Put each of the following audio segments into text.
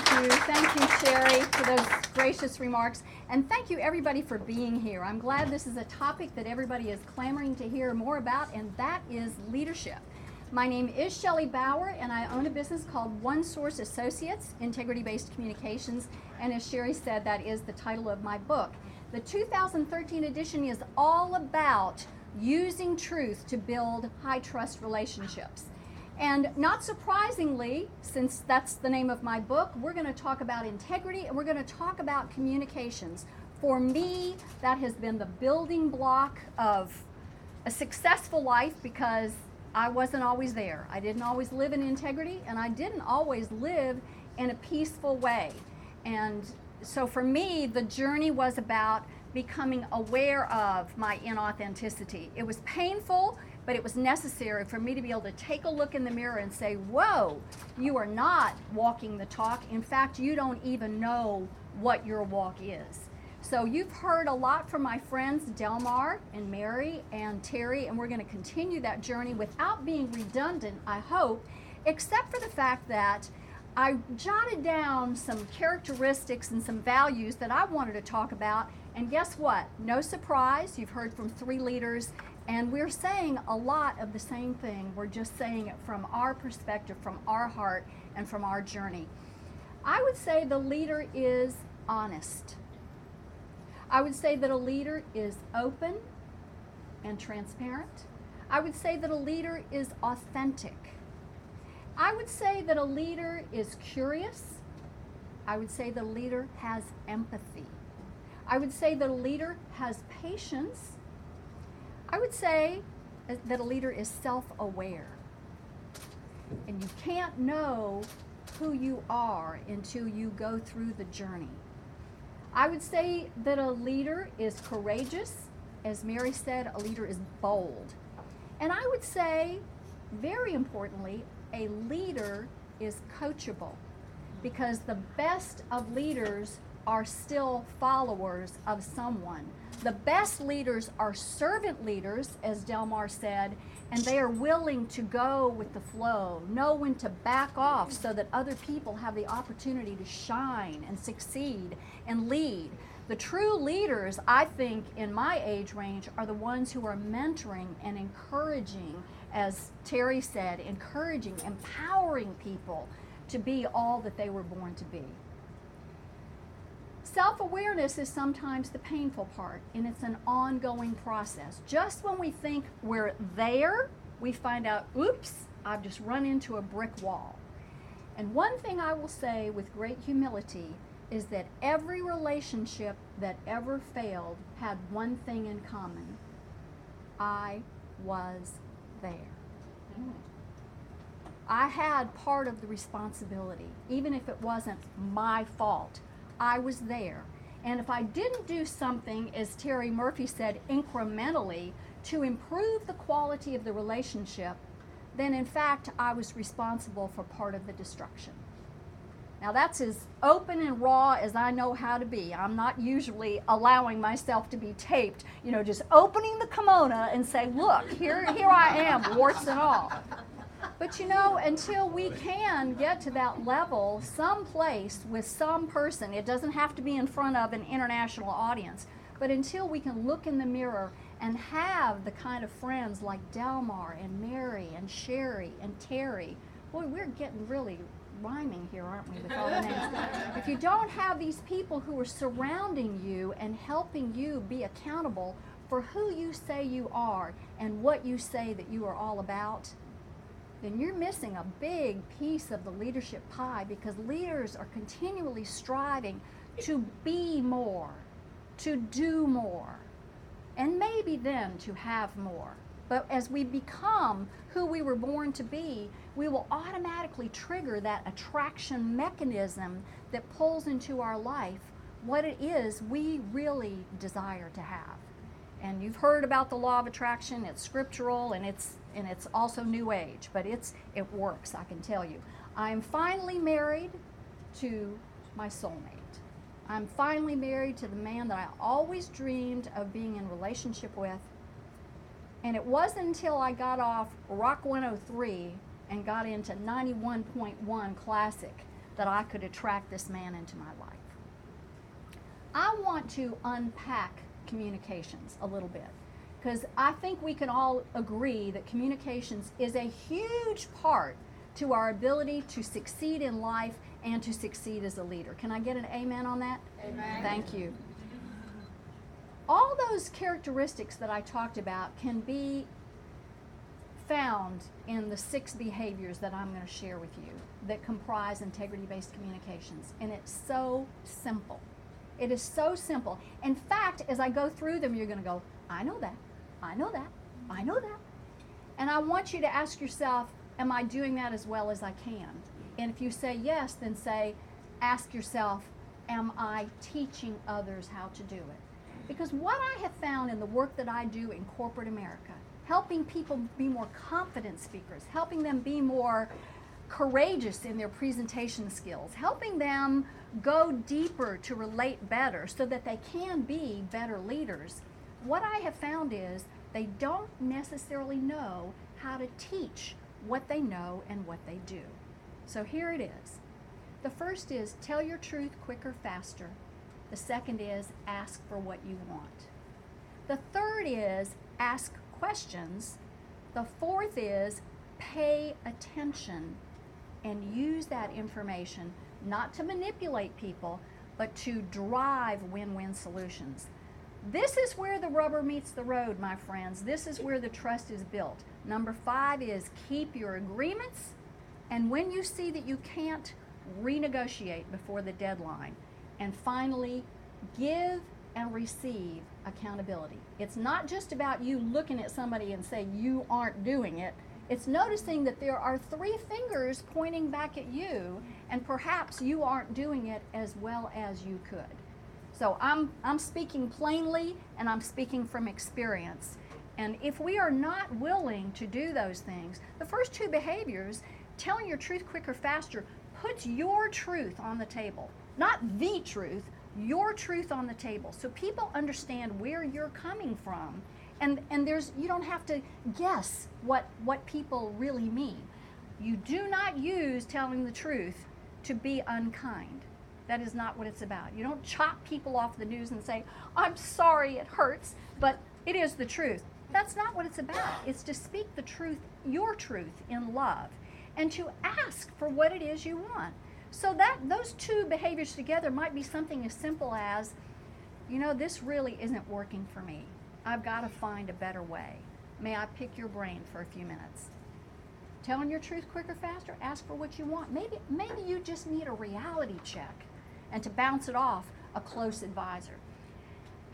Thank you, Sherry, for those gracious remarks. And thank you, everybody, for being here. I'm glad this is a topic that everybody is clamoring to hear more about, and that is leadership. My name is Shelley Baur, and I own a business called One Source Associates, Integrity-Based Communications. And as Sherry said, that is the title of my book. The 2013 edition is all about using truth to build high-trust relationships. And not surprisingly, since that's the name of my book, we're going to talk about integrity and we're going to talk about communications. For me, that has been the building block of a successful life because I wasn't always there. I didn't always live in integrity, and I didn't always live in a peaceful way. And so for me, the journey was about becoming aware of my inauthenticity. It was painful, but it was necessary for me to be able to take a look in the mirror and say, whoa, you are not walking the talk. In fact, you don't even know what your walk is. So you've heard a lot from my friends Delmar and Mary and Terry, and we're going to continue that journey without being redundant, I hope, except for the fact that I jotted down some characteristics and some values that I wanted to talk about. And guess what? No surprise, you've heard from 3 leaders, and we're saying a lot of the same thing. We're just saying it from our perspective, from our heart, and from our journey. I would say the leader is honest. I would say that a leader is open and transparent. I would say that a leader is authentic. I would say that a leader is curious. I would say that a leader has empathy. I would say that a leader has patience. I would say that a leader is self-aware. And you can't know who you are until you go through the journey. I would say that a leader is courageous. As Mary said, a leader is bold. And I would say, very importantly, a leader is coachable, because the best of leaders are still followers of someone. The best leaders are servant leaders, as Delmar said, and they are willing to go with the flow, know when to back off so that other people have the opportunity to shine and succeed and lead. The true leaders, I think, in my age range, are the ones who are mentoring and encouraging, as Terry said, encouraging, empowering people to be all that they were born to be. Self-awareness is sometimes the painful part, and it's an ongoing process. Just when we think we're there, we find out, oops, I've just run into a brick wall. And one thing I will say with great humility is that every relationship that ever failed had one thing in common. I was there. I had part of the responsibility, even if it wasn't my fault. I was there. And if I didn't do something, as Terry Murphy said, incrementally to improve the quality of the relationship, then in fact I was responsible for part of the destruction. Now that's as open and raw as I know how to be. I'm not usually allowing myself to be taped, just opening the kimono and say, look, here I am, warts and all. But until we can get to that level, someplace with some person, it doesn't have to be in front of an international audience, but until we can look in the mirror and have the kind of friends like Delmar and Mary and Sherry and Terry, boy, we're getting really rhyming here, aren't we, with all the names? If you don't have these people who are surrounding you and helping you be accountable for who you say you are and what you say that you are all about, then you're missing a big piece of the leadership pie, because leaders are continually striving to be more, to do more, and maybe then to have more. But as we become who we were born to be, we will automatically trigger that attraction mechanism that pulls into our life what it is we really desire to have. And you've heard about the law of attraction. It's scriptural, and it's also New Age, but it works, I can tell you. I'm finally married to my soulmate. I'm finally married to the man that I always dreamed of being in relationship with. And it wasn't until I got off Rock 103 and got into 91.1 Classic that I could attract this man into my life. I want to unpack communications a little bit, because I think we can all agree that communications is a huge part to our ability to succeed in life and to succeed as a leader. Can I get an amen on that? Amen. Thank you. All those characteristics that I talked about can be found in the 6 behaviors that I'm going to share with you that comprise integrity-based communications. And it's so simple. It is so simple. In fact, as I go through them, you're going to go, I know that, I know that, I know that. And I want you to ask yourself, am I doing that as well as I can? And if you say yes, then ask yourself, am I teaching others how to do it? Because what I have found in the work that I do in corporate America, helping people be more confident speakers, helping them be more courageous in their presentation skills, helping them go deeper to relate better so that they can be better leaders, what I have found is they don't necessarily know how to teach what they know and what they do. So here it is. The first is tell your truth quicker, faster. The second is ask for what you want. The third is ask questions. The fourth is pay attention and use that information not to manipulate people, but to drive win-win solutions. This is where the rubber meets the road, my friends. This is where the trust is built. Number 5 is keep your agreements, and when you see that you can't, renegotiate before the deadline. And finally, give and receive accountability. It's not just about you looking at somebody and say you aren't doing it. It's noticing that there are 3 fingers pointing back at you, and perhaps you aren't doing it as well as you could. So I'm speaking plainly, and I'm speaking from experience. And if we are not willing to do those things, the first 2 behaviors, telling your truth quicker, faster, puts your truth on the table. Not the truth, your truth on the table. So people understand where you're coming from. And you don't have to guess what people really mean. You do not use telling the truth to be unkind. That is not what it's about. You don't chop people off the news and say, I'm sorry, it hurts, but it is the truth. That's not what it's about. It's to speak the truth, your truth, in love, and to ask for what it is you want. So that those 2 behaviors together might be something as simple as, this really isn't working for me. I've got to find a better way. May I pick your brain for a few minutes? Telling your truth quicker, faster, ask for what you want. Maybe you just need a reality check and to bounce it off a close advisor.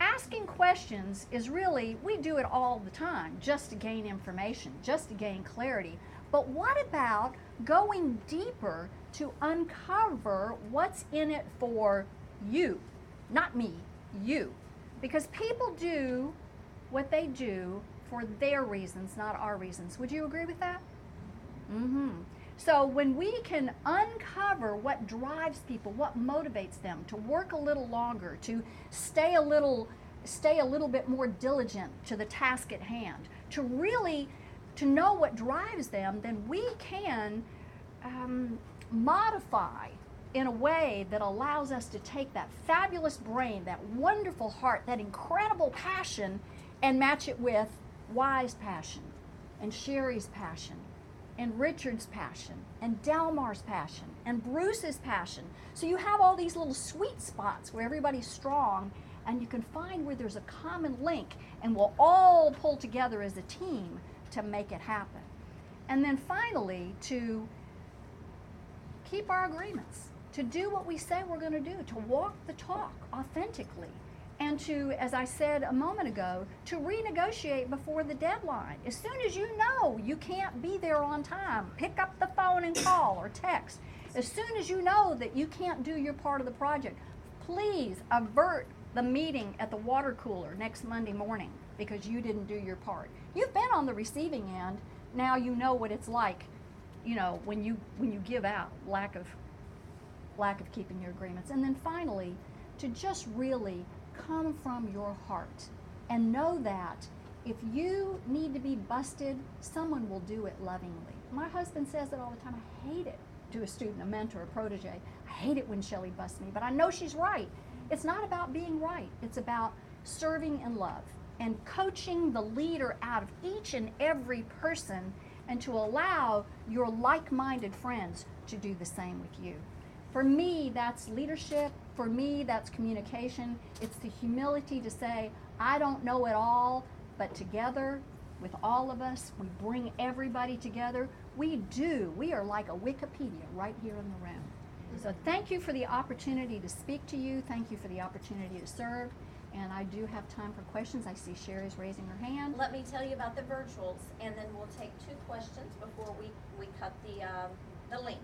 Asking questions is really, we do it all the time just to gain information, just to gain clarity. But what about going deeper to uncover what's in it for you? Not me, you. Because people do what they do for their reasons, not our reasons. Would you agree with that? So when we can uncover what drives people, what motivates them to work a little longer, to stay a little bit more diligent to the task at hand, to know what drives them, then we can modify in a way that allows us to take that fabulous brain, that wonderful heart, that incredible passion, and match it with Y's passion, and Sherry's passion, and Richard's passion, and Delmar's passion, and Bruce's passion. So you have all these little sweet spots where everybody's strong, and you can find where there's a common link, and we'll all pull together as a team to make it happen. And then finally, to keep our agreements, to do what we say we're going to do, to walk the talk authentically, and to, as I said a moment ago, to renegotiate before the deadline. As soon as you know you can't be there on time, pick up the phone and call or text. As soon as you know that you can't do your part of the project, please avert the meeting at the water cooler next Monday morning because you didn't do your part. You've been on the receiving end. Now you know what it's like, when you give out, lack of keeping your agreements. And then finally, to just really come from your heart and know that if you need to be busted, someone will do it lovingly. My husband says it all the time. I hate it to a student, a mentor, a protege. I hate it when Shelley busts me, but I know she's right. It's not about being right. It's about serving in love and coaching the leader out of each and every person, and to allow your like-minded friends to do the same with you. For me, that's leadership. For me, that's communication. It's the humility to say, I don't know it all, but together, with all of us, we bring everybody together. We do. We are like a Wikipedia right here in the room. So thank you for the opportunity to speak to you. Thank you for the opportunity to serve. And I do have time for questions. I see Sherry's raising her hand. Let me tell you about the virtuals, and then we'll take 2 questions before we cut the link.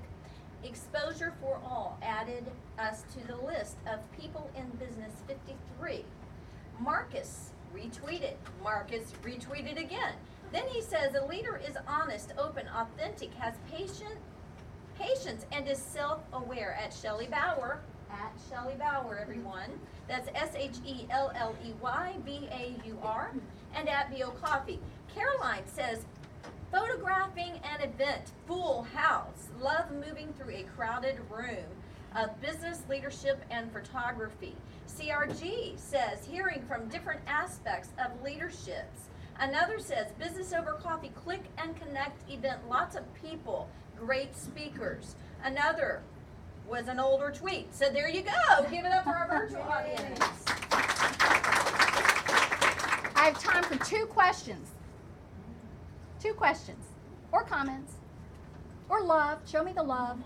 Exposure for All added us to the list of people in business 53. Marcus retweeted. Marcus retweeted again. Then he says a leader is honest, open, authentic, has patience, and is self-aware. At Shelley Baur. At Shelley Baur, everyone. That's SHELLEYBAUR. And at BO Coffee. Caroline says, photographing an event, full house, love moving through a crowded room of business leadership and photography. CRG says, hearing from different aspects of leaderships. Another says, business over coffee, click and connect event, lots of people, great speakers. Another was an older tweet. So there you go. Give it up for our virtual audience. I have time for 2 questions. 2 questions. Or comments. Or love. Show me the love.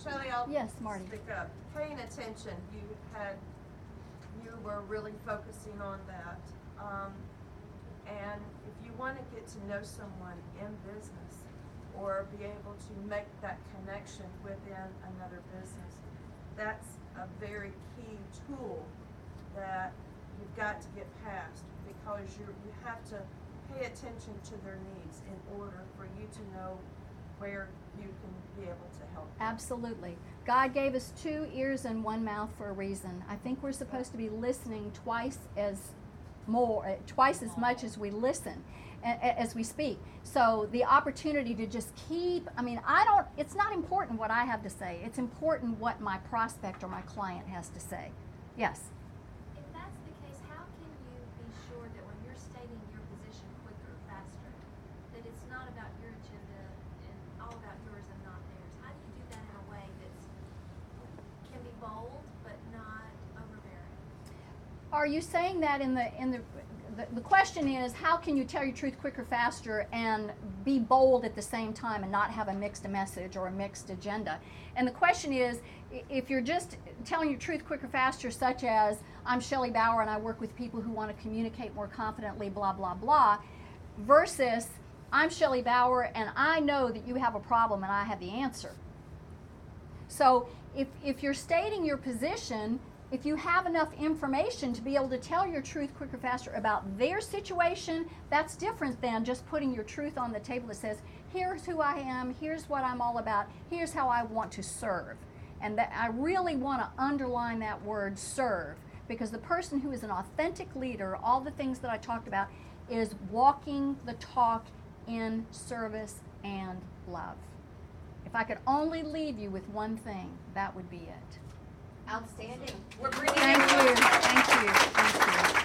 Shelley, I'll Yes, Marty. speak up. Paying attention, you were really focusing on that. And if you want to get to know someone in business or be able to make that connection within another business, that's a very key tool that you've got to get past, because you have to pay attention to their needs in order for you to know where you can be able to help them. Absolutely. God gave us 2 ears and 1 mouth for a reason. I think we're supposed to be listening twice as much as we listen, as we speak. So the opportunity to just keep, it's not important what I have to say. It's important what my prospect or my client has to say. Yes? If that's the case, how can you be sure that when you're stating your position quicker, faster, that it's not about your agenda and all about yours and not theirs? How do you do that in a way that can be bold but not overbearing? Are you saying that in the question is, how can you tell your truth quicker, faster, and be bold at the same time and not have a mixed message or a mixed agenda? And the question is, if you're just telling your truth quicker, faster, such as, I'm Shelley Baur and I work with people who want to communicate more confidently, blah, blah, blah, versus, I'm Shelley Baur and I know that you have a problem and I have the answer. So if you're stating your position, if you have enough information to be able to tell your truth quicker, faster about their situation, that's different than just putting your truth on the table that says, here's who I am, here's what I'm all about, here's how I want to serve. And that I really want to underline that word serve, because the person who is an authentic leader, all the things that I talked about, is walking the talk in service and love. If I could only leave you with one thing, that would be it. Outstanding. We're bringing Thank you. Thank you. Thank you.